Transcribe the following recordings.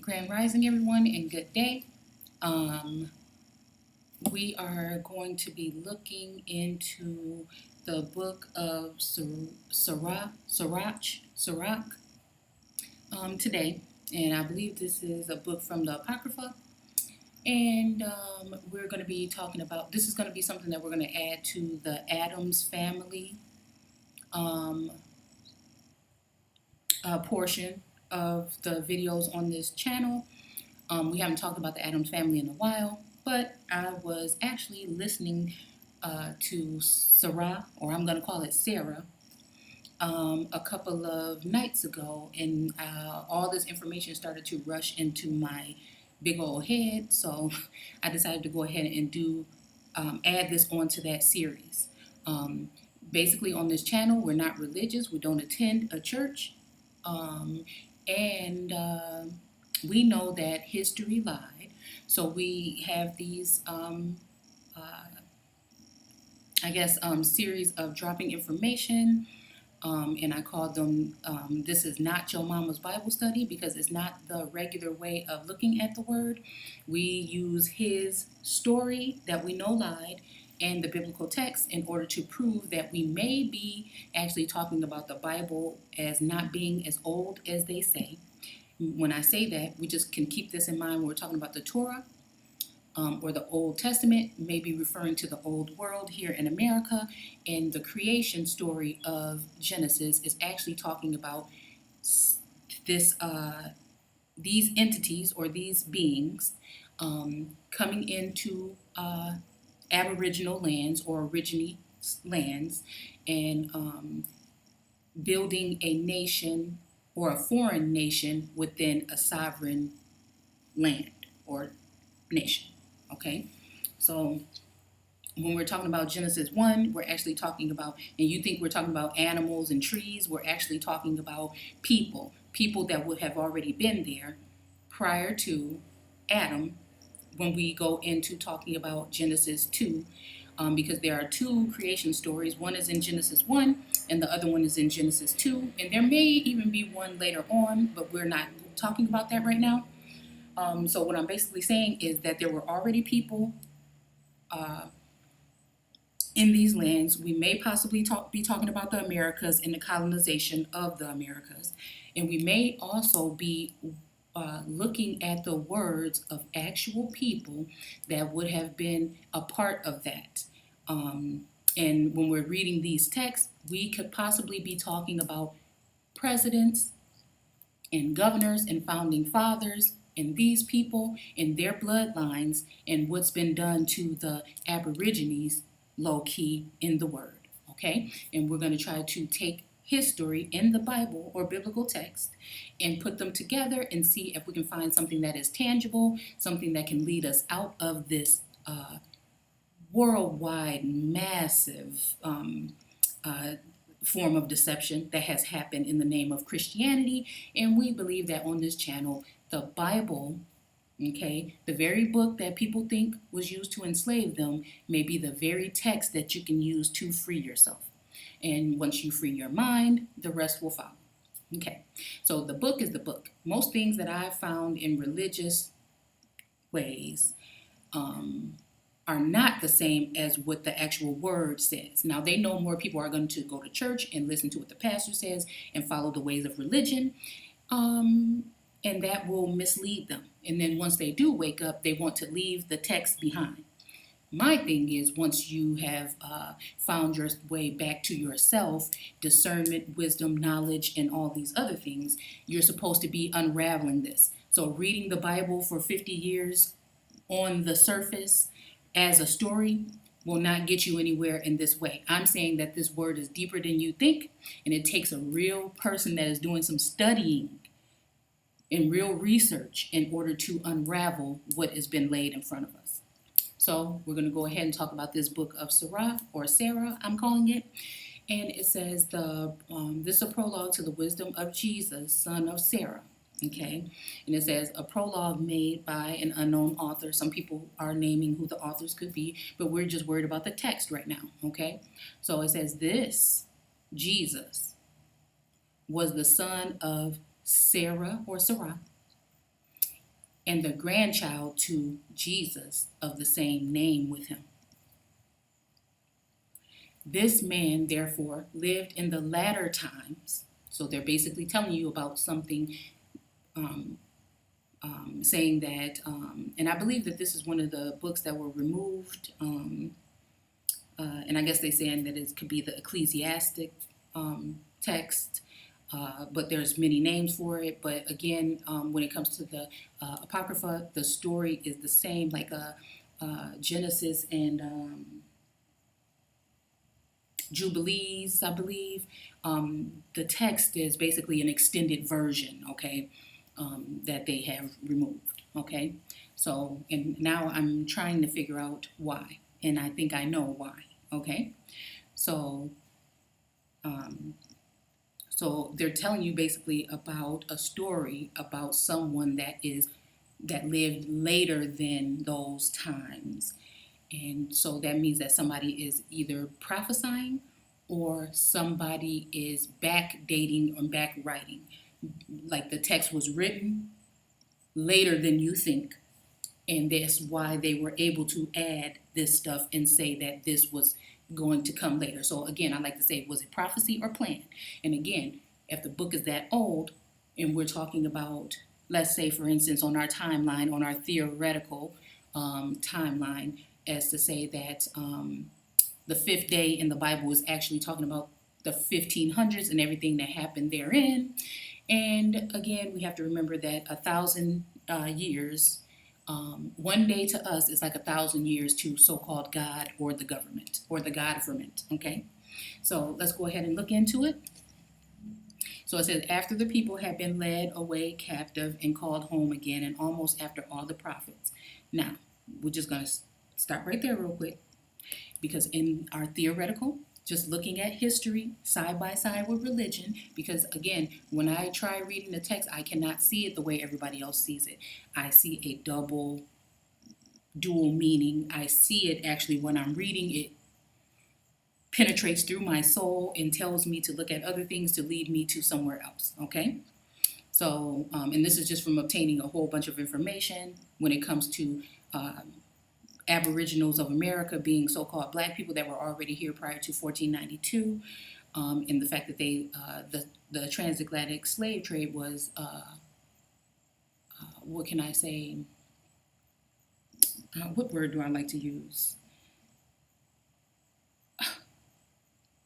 Grand Rising, everyone, and good day. We are going to be looking into the book of sirach today, and I believe this is a book from the Apocrypha. And we're going to be talking about this is going to be something that we're going to add to the Adams family um, portion of the videos on this channel. We haven't talked about the Adams family in a while, but I was actually listening to Sarah, or I'm going to call it Sarah, a couple of nights ago, and all this information started to rush into my big old head, so I decided to go ahead and add this onto that series. Um, Basically, on this channel, we're not religious, we don't attend a church, and we know that history lied. So we have these, series of dropping information, and I called them, This Is Not Your Mama's Bible Study, because it's not the regular way of looking at the word. We use his story that we know lied and the biblical text in order to prove that we may be actually talking about the Bible as not being as old as they say. When I say that, we just can keep this in mind when we're talking about the Torah, or the Old Testament, may be referring to the old world here in America, and the creation story of Genesis is actually talking about this these entities or these beings coming into Aboriginal lands or Aborigine lands and building a nation or a foreign nation within a sovereign land or nation. Okay, so when we're talking about Genesis 1, we're actually talking about, and you think we're talking about animals and trees, we're actually talking about people that would have already been there prior to Adam when we go into talking about Genesis 2, because there are two creation stories. One is in Genesis 1 and the other one is in Genesis 2, and there may even be one later on, but we're not talking about that right now. So what I'm basically saying is that there were already people in these lands. We may possibly be talking about the Americas and the colonization of the Americas. And we may also be looking at the words of actual people that would have been a part of that. And when we're reading these texts, we could possibly be talking about presidents and governors and founding fathers and these people and their bloodlines and what's been done to the Aborigines low key in the word, okay? And we're going to try to take history in the Bible or biblical text and put them together and see if we can find something that is tangible, something that can lead us out of this worldwide, massive form of deception that has happened in the name of Christianity. And we believe that on this channel, the Bible, okay, the very book that people think was used to enslave them, may be the very text that you can use to free yourself. And once you free your mind, the rest will follow. Okay, so the book is the book. Most things that I've found in religious ways are not the same as what the actual word says. Now, they know more people are going to go to church and listen to what the pastor says and follow the ways of religion, and that will mislead them. And then once they do wake up, they want to leave the text behind. My thing is, once you have found your way back to yourself, discernment, wisdom, knowledge, and all these other things, you're supposed to be unraveling this. So reading the Bible for 50 years on the surface as a story will not get you anywhere in this way. I'm saying that this word is deeper than you think, and it takes a real person that is doing some studying and real research in order to unravel what has been laid in front of us. So we're going to go ahead and talk about this book of Sirach, or Sarah, I'm calling it. And it says, this is a prologue to the wisdom of Jesus, son of Sarah. Okay, and it says a prologue made by an unknown author. Some people are naming who the authors could be, but we're just worried about the text right now. Okay, so it says this: Jesus was the son of Sarah or Sarah, and the grandchild to Jesus of the same name with him. This man, therefore, lived in the latter times. So they're basically telling you about something, saying that, and I believe that this is one of the books that were removed, and I guess they're saying that it could be the ecclesiastic text, but there's many names for it. But again, when it comes to the Apocrypha, the story is the same, like Genesis and Jubilees, I believe. The text is basically an extended version, okay, that they have removed, okay? So, and now I'm trying to figure out why, and I think I know why, okay? So, so they're telling you basically about a story about someone that lived later than those times. And so that means that somebody is either prophesying or somebody is backdating or backwriting. Like the text was written later than you think. And that's why they were able to add this stuff and say that this was going to come later. So again, I like to say, was it prophecy or plan? And again, if the book is that old and we're talking about, let's say, for instance, on our timeline, on our theoretical timeline, as to say that the fifth day in the Bible is actually talking about the 1500s and everything that happened therein. And again, we have to remember that 1,000 years, one day to us is like 1,000 years to so-called God or the government or the government, okay? So let's go ahead and look into it. So it says, after the people had been led away captive and called home again, and almost after all the prophets. Now, we're just going to stop right there real quick, because in our theoretical, just looking at history side by side with religion, because again, when I try reading the text, I cannot see it the way everybody else sees it. I see a dual meaning. I see it actually when I'm reading it, penetrates through my soul and tells me to look at other things to lead me to somewhere else, okay? So, and this is just from obtaining a whole bunch of information when it comes to Aboriginals of America being so-called black people that were already here prior to 1492, and the fact that they, the transatlantic slave trade was, what can I say, what word do I like to use?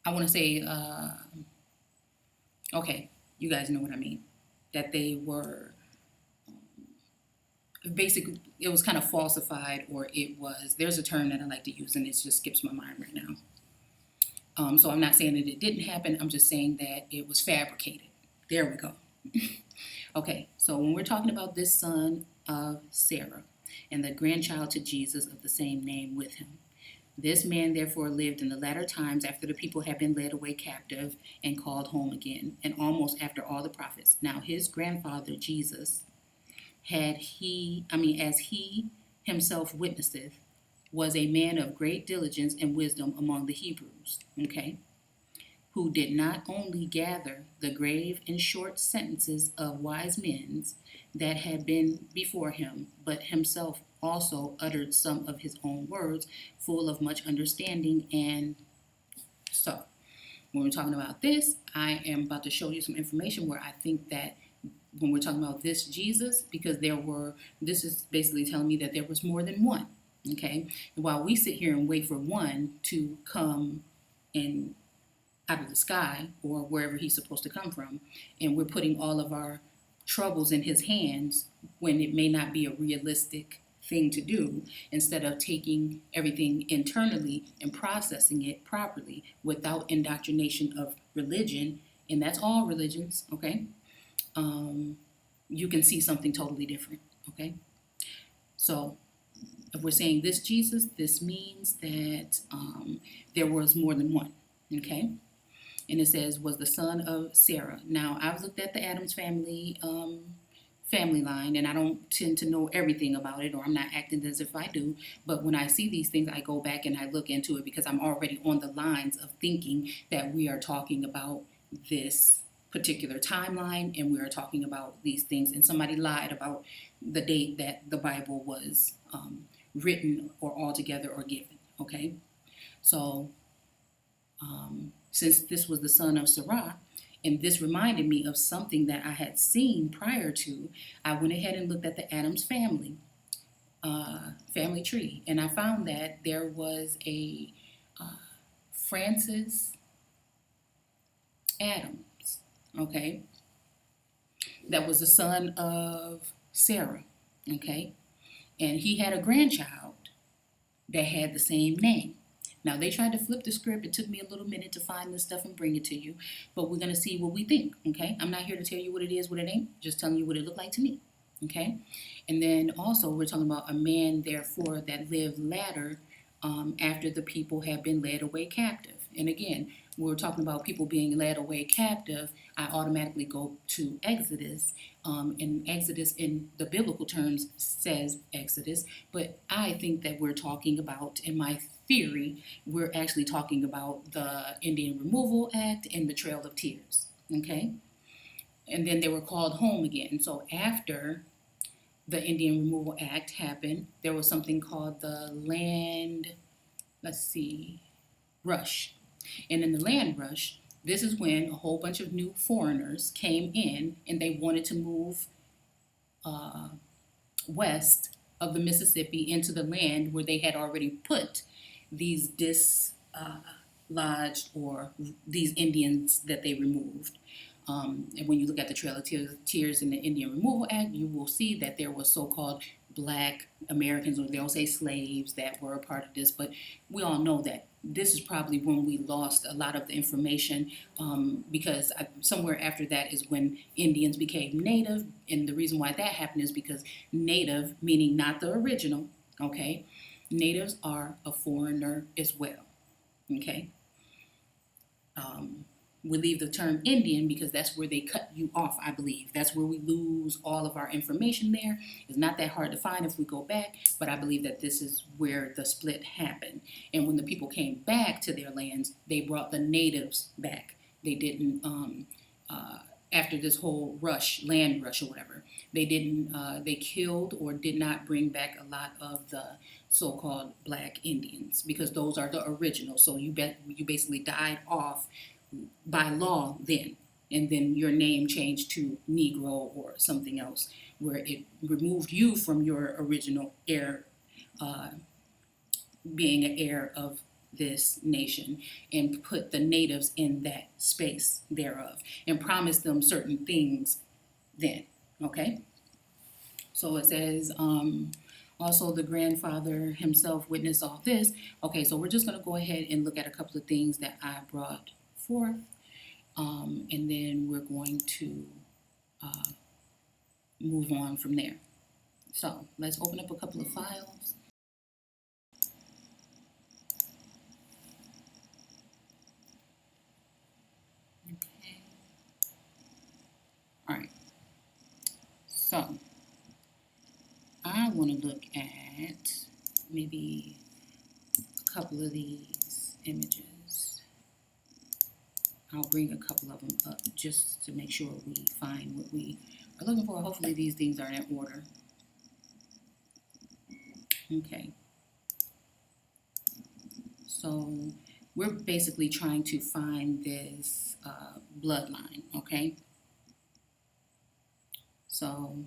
I want to say, okay, you guys know what I mean, that they were, basically, it was kind of falsified, or it was, there's a term that I like to use and it just skips my mind right now. So I'm not saying that it didn't happen, I'm just saying that it was fabricated. There we go. Okay, so when we're talking about this son of Sarah and the grandchild to Jesus of the same name with him, this man therefore lived in the latter times after the people had been led away captive and called home again, and almost after all the prophets. Now his grandfather Jesus, as he himself witnesseth, was a man of great diligence and wisdom among the Hebrews, okay, who did not only gather the grave and short sentences of wise men that had been before him, but himself also uttered some of his own words, full of much understanding. And so, when we're talking about this, I am about to show you some information where I think that when we're talking about this Jesus, because this is basically telling me that there was more than one, okay? And while we sit here and wait for one to come and out of the sky or wherever he's supposed to come from, and we're putting all of our troubles in his hands when it may not be a realistic thing to do, instead of taking everything internally and processing it properly without indoctrination of religion, and that's all religions, okay? You can see something totally different, okay? So if we're saying this Jesus, this means that there was more than one, okay? And it says, was the son of Sarah. Now, I've looked at the Addams family line, and I don't tend to know everything about it, or I'm not acting as if I do, but when I see these things, I go back and I look into it because I'm already on the lines of thinking that we are talking about this particular timeline, and we are talking about these things, and somebody lied about the date that the Bible was written or altogether or given. Okay, so since this was the son of Sirach, and this reminded me of something that I had seen prior to, I went ahead and looked at the Adams family tree, and I found that there was a Francis Adams, okay, that was the son of Sarah, okay, and he had a grandchild that had the same name. Now, they tried to flip the script. It took me a little minute to find this stuff and bring it to you, but we're going to see what we think, okay? I'm not here to tell you what it is, what it ain't, just telling you what it looked like to me, okay? And then also, we're talking about a man, therefore, that lived latter after the people have been led away captive. And again, we're talking about people being led away captive. I automatically go to Exodus, and Exodus in the biblical terms says Exodus, but I think that we're talking about, in my theory, we're actually talking about the Indian Removal Act and the Trail of Tears, okay? And then they were called home again. So after the Indian Removal Act happened, there was something called the land, rush. And in the land rush, this is when a whole bunch of new foreigners came in and they wanted to move west of the Mississippi into the land where they had already put these dislodged or these Indians that they removed. And when you look at the Trail of Tears in the Indian Removal Act, you will see that there was so-called Black Americans, or they'll say slaves, that were a part of this. But we all know that this is probably when we lost a lot of the information, because somewhere after that is when Indians became native. And the reason why that happened is because native, meaning not the original, okay? Natives are a foreigner as well, okay? We leave the term Indian because that's where they cut you off, I believe. That's where we lose all of our information there. It's not that hard to find if we go back, but I believe that this is where the split happened. And when the people came back to their lands, they brought the natives back. They didn't, after this whole rush, land rush or whatever, they killed or did not bring back a lot of the so-called Black Indians, because those are the original. So you basically died off by law then, and then your name changed to Negro or something else, where it removed you from your original heir, being an heir of this nation, and put the natives in that space thereof, and promised them certain things then, okay? So it says, also the grandfather himself witnessed all this. Okay, so we're just going to go ahead and look at a couple of things that I brought forth, and then we're going to move on from there. So let's open up a couple of files. Okay. All right. So I want to look at maybe a couple of these images. I'll bring a couple of them up just to make sure we find what we are looking for. Hopefully these things are in order. Okay. So we're basically trying to find this bloodline, okay? So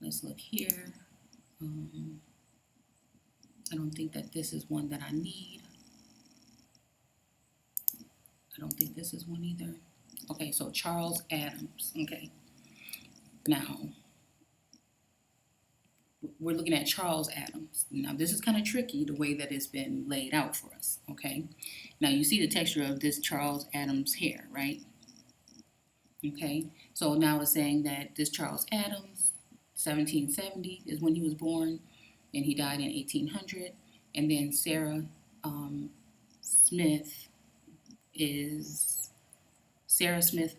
let's look here. I don't think that this is one that I need. I don't think this is one either. Okay, so Charles Adams. Okay. Now, we're looking at Charles Adams. Now, this is kind of tricky the way that it's been laid out for us. Okay. Now, you see the texture of this Charles Adams hair, right? Okay. So now it's saying that this Charles Adams, 1770 is when he was born, and he died in 1800. And then Sarah Smith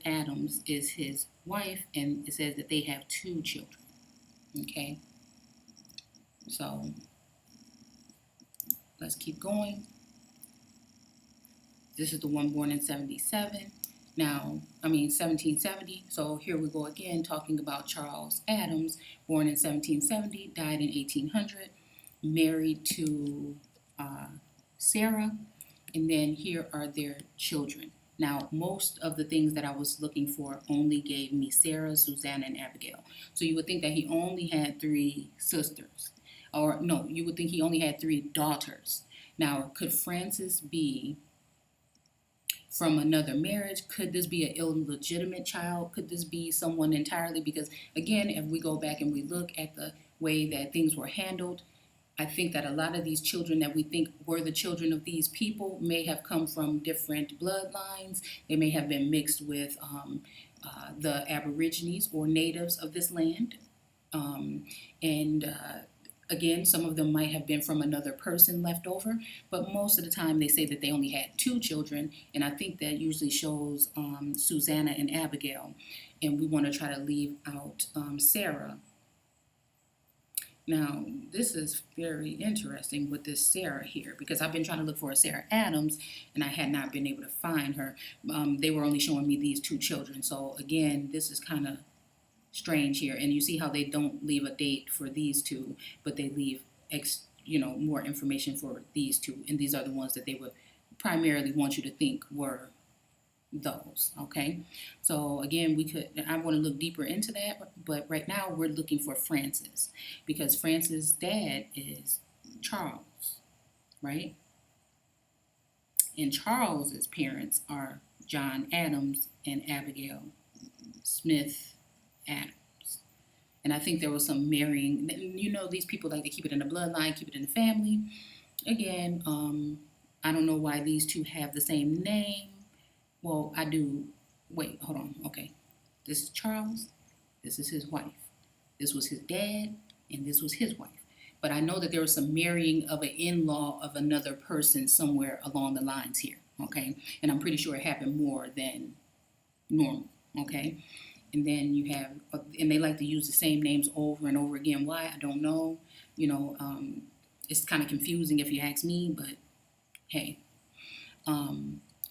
Adams is his wife, and it says that they have 2 children. Okay, so let's keep going. This is the one born in 77. Now, 1770. So here we go again, talking about Charles Adams, born in 1770, died in 1800, married to Sarah, and then here are their children. Now, most of the things that I was looking for only gave me Sarah, Susanna, and Abigail. So you would think that he only had three sisters. Or, no, you would think he only had three daughters. Now, could Frances be from another marriage? Could this be an illegitimate child? Could this be someone entirely? Because, again, if we go back and we look at the way that things were handled, I think that a lot of these children that we think were the children of these people may have come from different bloodlines. They may have been mixed with the Aborigines or natives of this land. And again, some of them might have been from another person left over, but most of the time they say that they only had two children, and I think that usually shows Susanna and Abigail, and we want to try to leave out Sarah. Now, this is very interesting with this Sarah here, because I've been trying to look for a Sarah Adams, and I had not been able to find her. They were only showing me these two children, so again, this is kind of strange here. And you see how they don't leave a date for these two, but they leave more information for these two, and these are the ones that they would primarily want you to think were those. Okay, so again, I want to look deeper into that, but right now we're looking for Francis, because Francis' dad is Charles, right? And Charles's parents are John Adams and Abigail Smith Adams. And I think there was some marrying. These people like to keep it in the bloodline, keep it in the family. Again, I don't know why these two have the same name. Well, I do. Wait, hold on. Okay. This is Charles. This is his wife. This was his dad, and this was his wife. But I know that there was some marrying of an in-law of another person somewhere along the lines here. Okay. And I'm pretty sure it happened more than normal. Okay. And then you have, and they like to use the same names over and over again. Why? I don't know. It's kind of confusing if you ask me, but hey.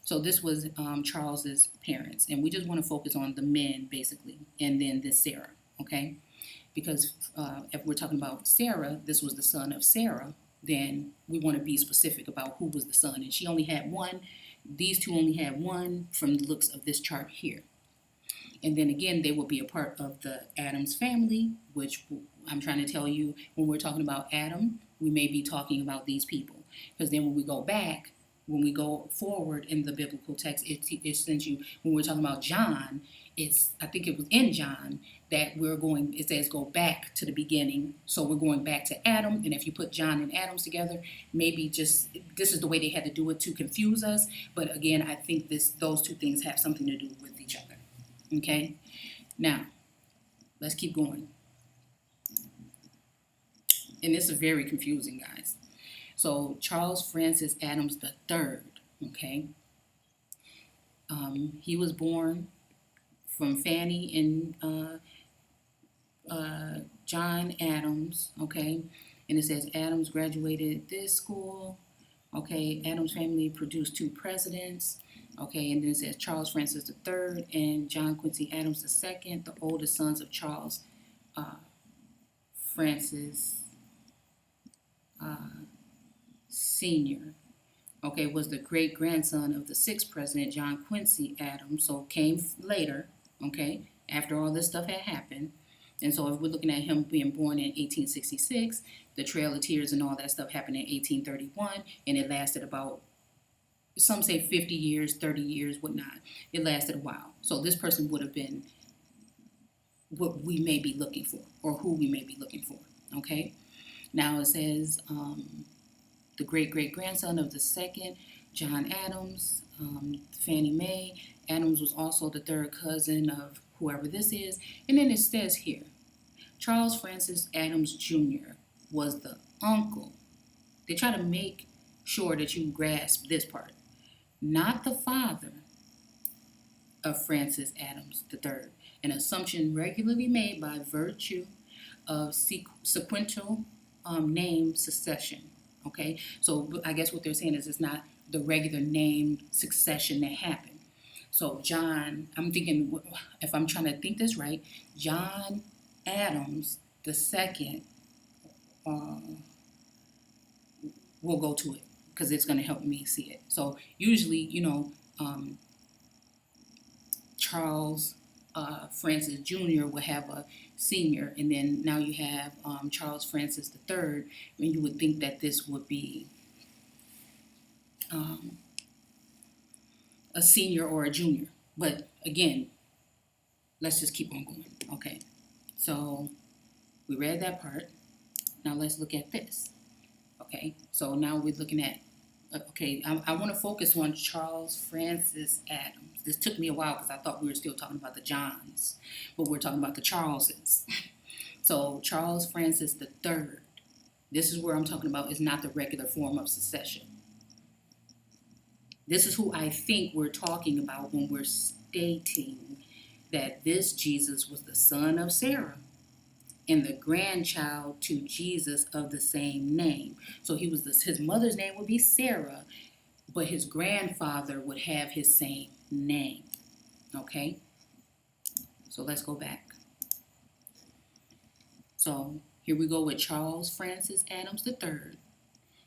So this was Charles's parents, and we just want to focus on the men, basically, and then this Sarah, okay? Because if we're talking about Sarah, this was the son of Sarah, then we want to be specific about who was the son, and she only had one. These two only had one from the looks of this chart here. And then again, they will be a part of the Adams family, which I'm trying to tell you, when we're talking about Adam, we may be talking about these people. Because then when we go forward in the biblical text, it sends you, when we're talking about John, I think it was in John that it says go back to the beginning. So we're going back to Adam, and if you put John and Adams together, maybe this is the way they had to do it to confuse us. But again, I think those two things have something to do with each other. Okay? Now, let's keep going. And this is very confusing, guys. So Charles Francis Adams III, okay? He was born from Fanny and John Adams, okay? And it says Adams graduated this school, okay? Adams family produced two presidents, okay? And then it says Charles Francis III and John Quincy Adams II, the oldest sons of Charles Francis Sr., okay, was the great-grandson of the sixth president, John Quincy Adams, so came later, okay, after all this stuff had happened. And so if we're looking at him being born in 1866, the Trail of Tears and all that stuff happened in 1831, and it lasted about, some say 50 years, 30 years, whatnot. It lasted a while. So this person would have been what we may be looking for, or who we may be looking for, okay? Now it says the great-great-grandson of the second, John Adams, Fannie Mae. Adams was also the third cousin of whoever this is. And then it says here, Charles Francis Adams Jr. was the uncle. They try to make sure that you grasp this part. Not the father of Francis Adams III, an assumption regularly made by virtue of sequential name succession. Okay, so I guess what they're saying is it's not the regular name succession that happened. So John, I'm thinking, if I'm trying to think this right, John Adams the second, uh, we'll go to it because it's going to help me see it. So usually, um, Charles Francis Jr. will have a senior, and then now you have Charles Francis III, and you would think that this would be um, a senior or a junior. But again, let's just keep on going. Okay, so we read that part. Now let's look at this. Okay, so now we're looking at, okay, I want to focus on Charles Francis Adams. This took me a while because I thought we were still talking about the Johns, but we're talking about the Charleses. So Charles Francis III, this is where I'm talking about is not the regular form of succession. This is who I think we're talking about when we're stating that this Jesus was the son of Sarah and the grandchild to Jesus of the same name. So his mother's name would be Sarah, but his grandfather would have his same name. Okay? So let's go back. So here we go with Charles Francis Adams III.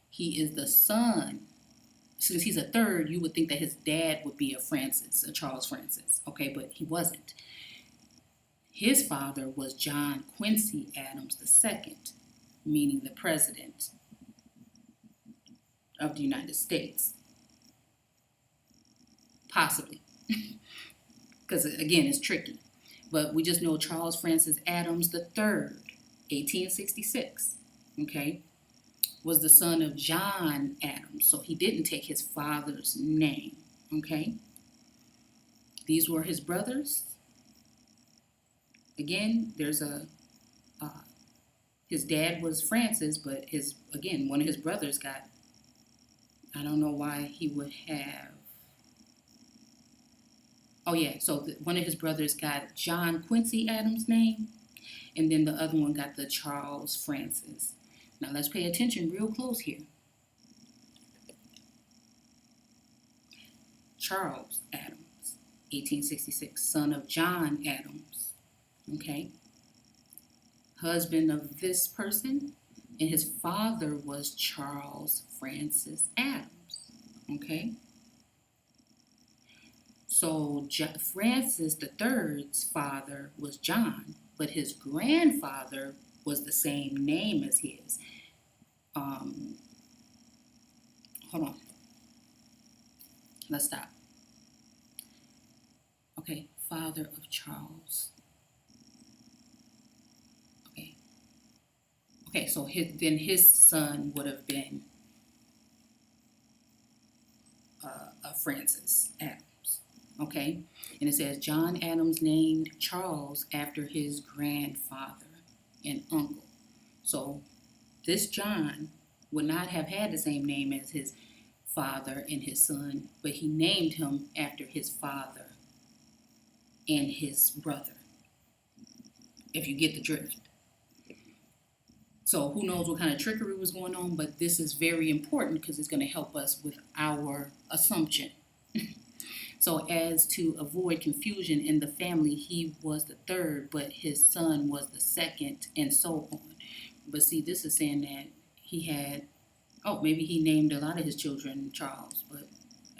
He is the son. Since he's a third, you would think that his dad would be a Charles Francis. Okay, but he wasn't. His father was John Quincy Adams II, meaning the president of the United States. Possibly. Because, again, it's tricky. But we just know Charles Francis Adams III, 1866, okay, was the son of John Adams. So he didn't take his father's name, okay? These were his brothers. Again, there's his dad was Francis, but one of his brothers got, I don't know why he would have, oh yeah, so one of his brothers got John Quincy Adams' name, and then the other one got the Charles Francis. Now let's pay attention real close here. Charles Adams, 1866, son of John Adams, okay? Husband of this person, and his father was Charles Francis Adams, okay? So Francis III's father was John, but his grandfather was the same name as his. Hold on. Let's stop. Okay, father of Charles. Okay, so then his son would have been Francis Adams. Okay, and it says John Adams named Charles after his grandfather and uncle. So this John would not have had the same name as his father and his son, but he named him after his father and his brother, if you get the drift. So who knows what kind of trickery was going on, but this is very important because it's going to help us with our assumption. So as to avoid confusion in the family, he was the third, but his son was the second, and so on. But see, this is saying that he had, maybe he named a lot of his children Charles. But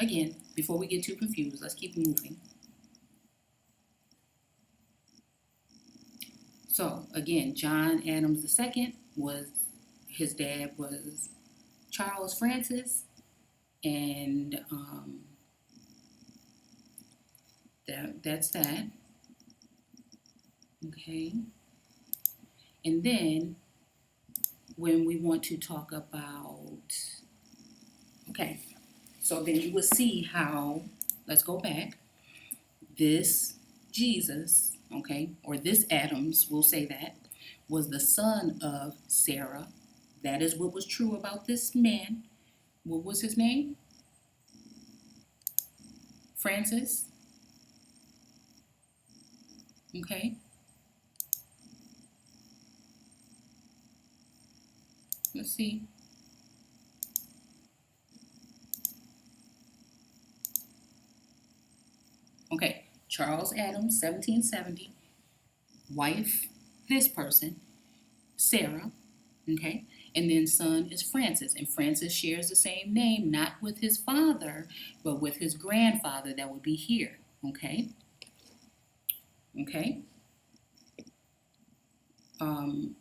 again, before we get too confused, let's keep moving. So again, John Adams II his dad was Charles Francis, and that's that. Okay. And then when we want to talk about, okay, so then you will see how, let's go back, this Jesus, okay, or this Adams, we'll say that, was the son of Sarah. That is what was true about this man. What was his name? Francis. Okay. Let's see. Charles Adams, 1770, wife, this person, Sarah, okay? And then son is Francis, and Francis shares the same name, not with his father, but with his grandfather that would be here, okay? Okay? Um,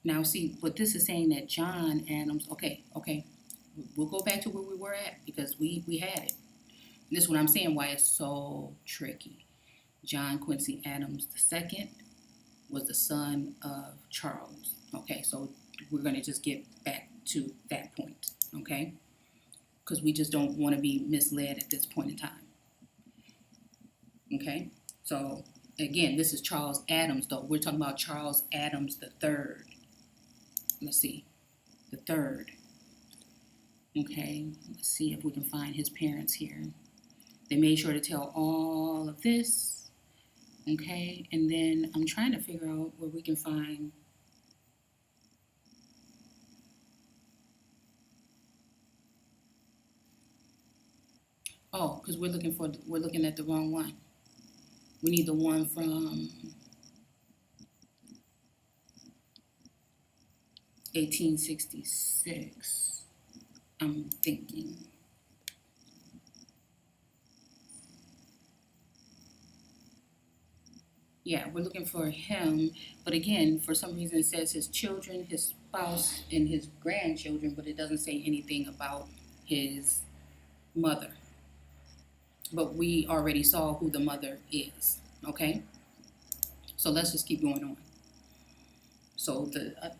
Now see, but this is saying that John Adams, okay, we'll go back to where we were at because we had it. This is what I'm saying why it's so tricky. John Quincy Adams II was the son of Charles. Okay, so we're going to just get back to that point, okay? Because we just don't want to be misled at this point in time, okay? So again, this is Charles Adams, though. We're talking about Charles Adams III. Let's see, the third. Okay, let's see if we can find his parents here. They made sure to tell all of this. Okay, and then I'm trying to figure out where we can find. Oh, because we're looking at the wrong one. We need the one from 1866. I'm thinking. Yeah, we're looking for him, but again, for some reason it says his children, his spouse, and his grandchildren, but it doesn't say anything about his mother. But we already saw who the mother is, okay? So let's just keep going on. So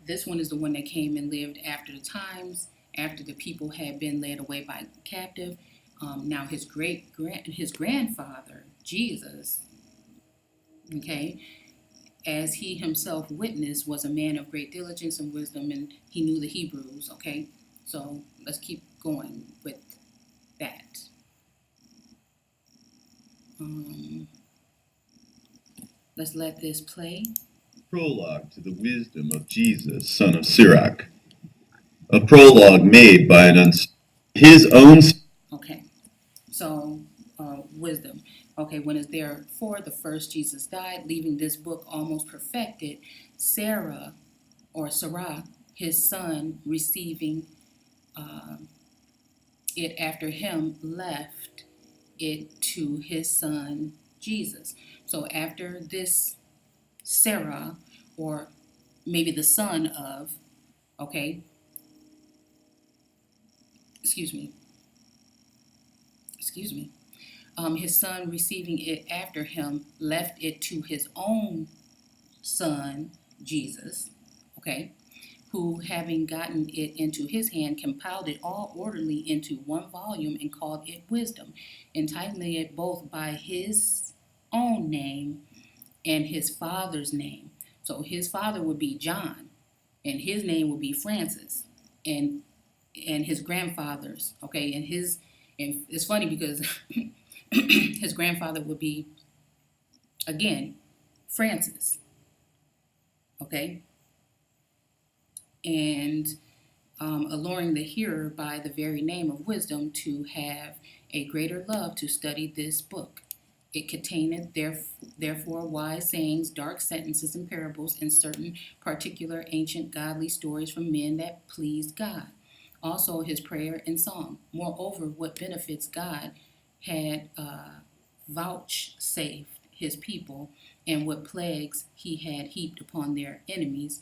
this one is the one that came and lived after the times, after the people had been led away by captive. Now his grandfather, Jesus, okay, as he himself witnessed, was a man of great diligence and wisdom, and he knew the Hebrews, okay? So let's keep going with that. Let's let this play. Prologue to the wisdom of Jesus, son of Sirach. A prologue made by his own. Okay, so wisdom. Okay, when it's therefore the first Jesus died, leaving this book almost perfected, Sarah or Sirach, his son, receiving it after him, left it to his son Jesus. So after this Sarah, or maybe the son of, okay, excuse me, his son receiving it after him left it to his own son, Jesus, okay, who, having gotten it into his hand, compiled it all orderly into one volume and called it Wisdom, entitling it both by his own name and his father's name. So his father would be John, and his name would be Francis, and his grandfather's, okay, and it's funny because his grandfather would be, again, Francis, okay, and alluring the hearer by the very name of wisdom to have a greater love to study this book. It containeth therefore wise sayings, dark sentences, and parables, and certain particular ancient godly stories from men that pleased God. Also his prayer and song. Moreover, what benefits God had vouchsafed his people, and what plagues he had heaped upon their enemies,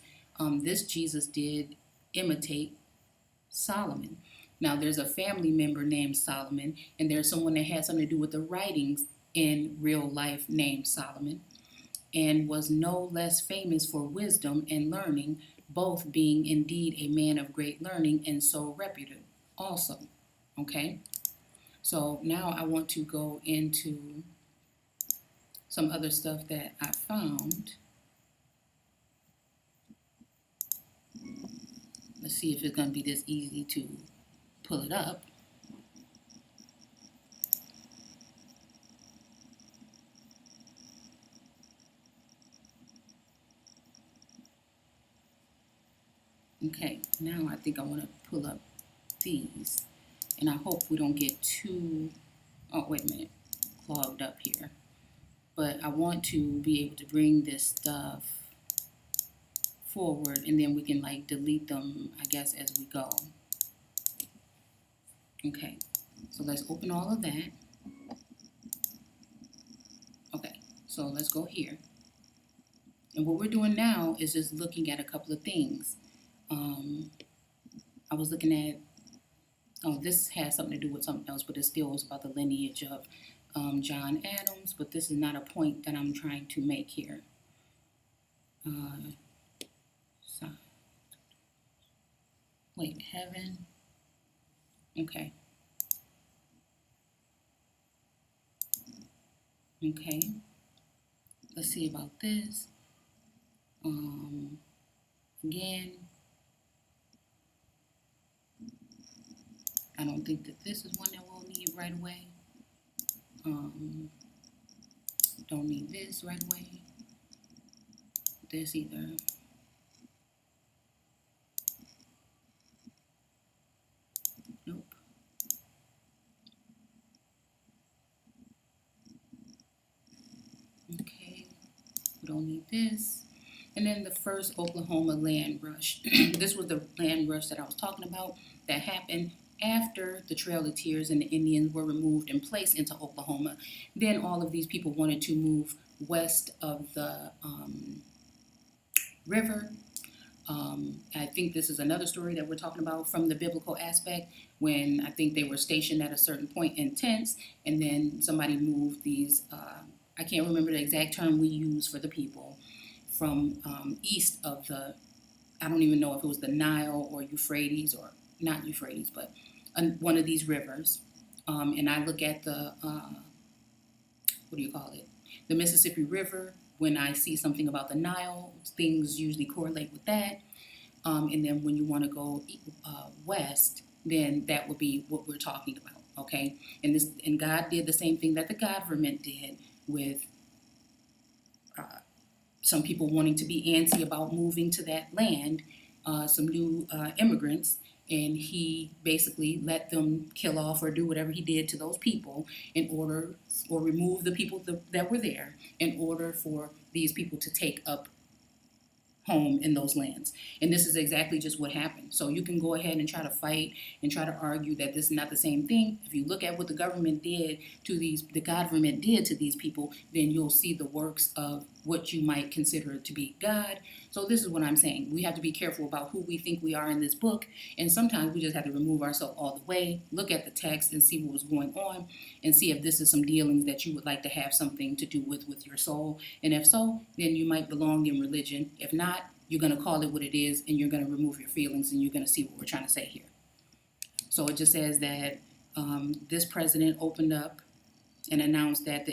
this Jesus did imitate Solomon. Now, there's a family member named Solomon, and there's someone that had something to do with the writings in real life named Solomon, and was no less famous for wisdom and learning, both being indeed a man of great learning and so reputed also. Okay? So now I want to go into some other stuff that I found. Let's see if it's going to be this easy to pull it up. Okay, now I think I want to pull up these, and I hope we don't get too, oh, wait a minute, clogged up here. but I want to be able to bring this stuff forward, and then we can like delete them, I guess, as we go. Okay, so let's open all of that. Okay, so let's go here. And what we're doing now is just looking at a couple of things. I was looking at, oh, this has something to do with something else, but it still is about the lineage of John Adams, but this is not a point that I'm trying to make here. So, wait, heaven. Okay. Okay. Let's see about this. Again, I don't think that this is one that we'll need right away. Don't need this right away. This either. Nope. Okay, we don't need this. And then the first Oklahoma land rush. This was the land rush that I was talking about that happened after the Trail of Tears and the Indians were removed and placed into Oklahoma. Then all of these people wanted to move west of the river. I think this is another story that we're talking about from the biblical aspect, when I think they were stationed at a certain point in tents, and then somebody moved these, I can't remember the exact term we use for the people, from east of the, I don't even know if it was the Nile or Euphrates, or not Euphrates, but one of these rivers. And I look at the, what do you call it? The Mississippi River. When I see something about the Nile, things usually correlate with that. And then when you want to go west, then that would be what we're talking about, okay? And God did the same thing that the government did with some people wanting to be antsy about moving to that land, some new immigrants, and he basically let them kill off or do whatever he did to those people in order, or remove the people that were there in order for these people to take up home in those lands. And this is exactly just what happened. So you can go ahead and try to fight and try to argue that this is not the same thing. If you look at what the government did to these people, then you'll see the works of what you might consider to be God. So this is what I'm saying. We have to be careful about who we think we are in this book. And sometimes we just have to remove ourselves all the way, look at the text and see what was going on, and see if this is some dealings that you would like to have something to do with your soul. And if so, then you might belong in religion. If not, you're going to call it what it is, and you're going to remove your feelings, and you're going to see what we're trying to say here. So it just says that this president opened up and announced that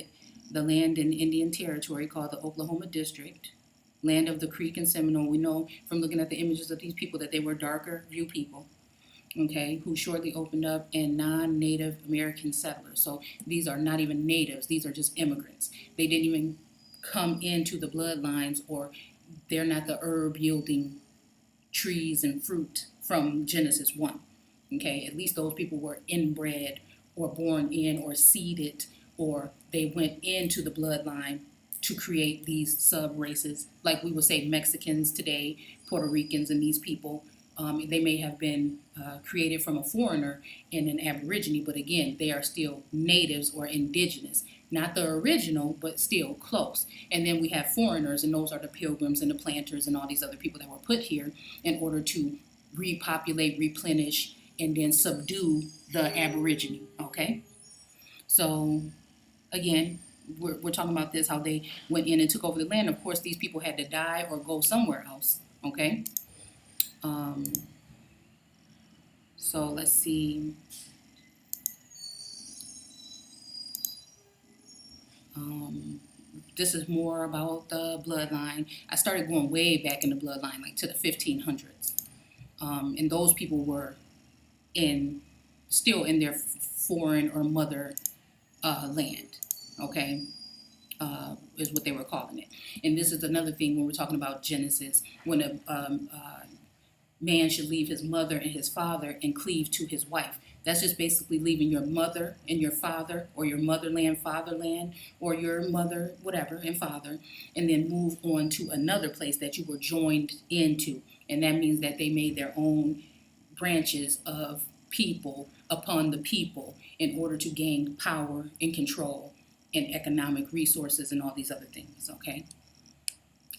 the land in Indian Territory called the Oklahoma District, land of the Creek and Seminole, we know from looking at the images of these people that they were darker view people, okay, who shortly opened up, and non-Native American settlers. So these are not even natives, these are just immigrants. They didn't even come into the bloodlines, or they're not the herb yielding trees and fruit from Genesis 1. Okay, at least those people were inbred or born in or seeded, or they went into the bloodline to create these sub races, like we would say Mexicans today, Puerto Ricans, and these people. They may have been created from a foreigner and an Aborigine, but again, they are still natives or indigenous. Not the original, but still close. And then we have foreigners, and those are the pilgrims and the planters and all these other people that were put here in order to repopulate, replenish, and then subdue the Aborigine, okay? So, again, we're talking about this, how they went in and took over the land. Of course, these people had to die or go somewhere else, okay? So let's see. This is more about the bloodline. I started going way back in the bloodline, like to the 1500s. And those people were still in their foreign or mother land, okay? Is what they were calling it. And this is another thing when we're talking about Genesis, when man should leave his mother and his father and cleave to his wife. That's just basically leaving your mother and your father, or your motherland, fatherland, or your mother, whatever, and father, and then move on to another place that you were joined into. And that means that they made their own branches of people upon the people in order to gain power and control and economic resources and all these other things, okay?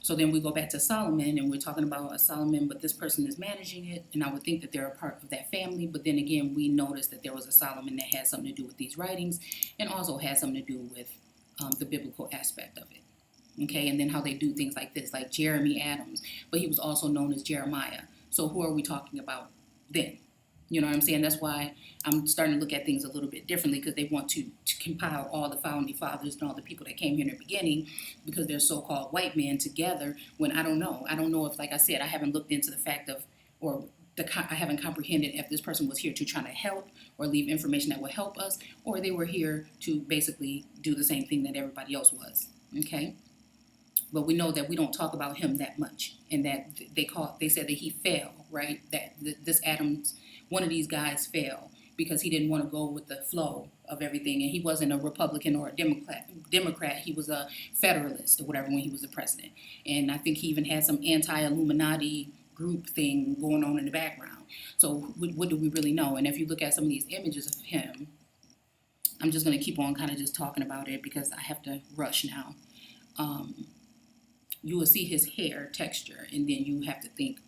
So then we go back to Solomon, and we're talking about a Solomon, but this person is managing it, and I would think that they're a part of that family. But then again, we noticed that there was a Solomon that had something to do with these writings, and also had something to do with the biblical aspect of it. Okay, and then how they do things like this, like Jeremy Adams, but he was also known as Jeremiah. So who are we talking about then? You know what I'm saying? That's why I'm starting to look at things a little bit differently, because they want to compile all the founding fathers and all the people that came here in the beginning, because they're so-called white men, together, when I don't know. I don't know if, like I said, I haven't looked into the fact of, or I haven't comprehended if this person was here to try to help or leave information that would help us, or they were here to basically do the same thing that everybody else was. Okay? But we know that we don't talk about him that much, and that they said that he fell, right? That this Adams, one of these guys, fell because he didn't want to go with the flow of everything, and he wasn't a Republican or a Democrat. He was a Federalist or whatever when he was the president, and I think he even had some anti-Illuminati group thing going on in the background. So what do we really know? And if you look at some of these images of him, I'm just going to keep on kind of just talking about it because I have to rush now. You will see his hair texture, and then you have to think,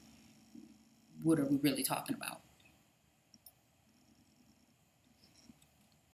what are we really talking about?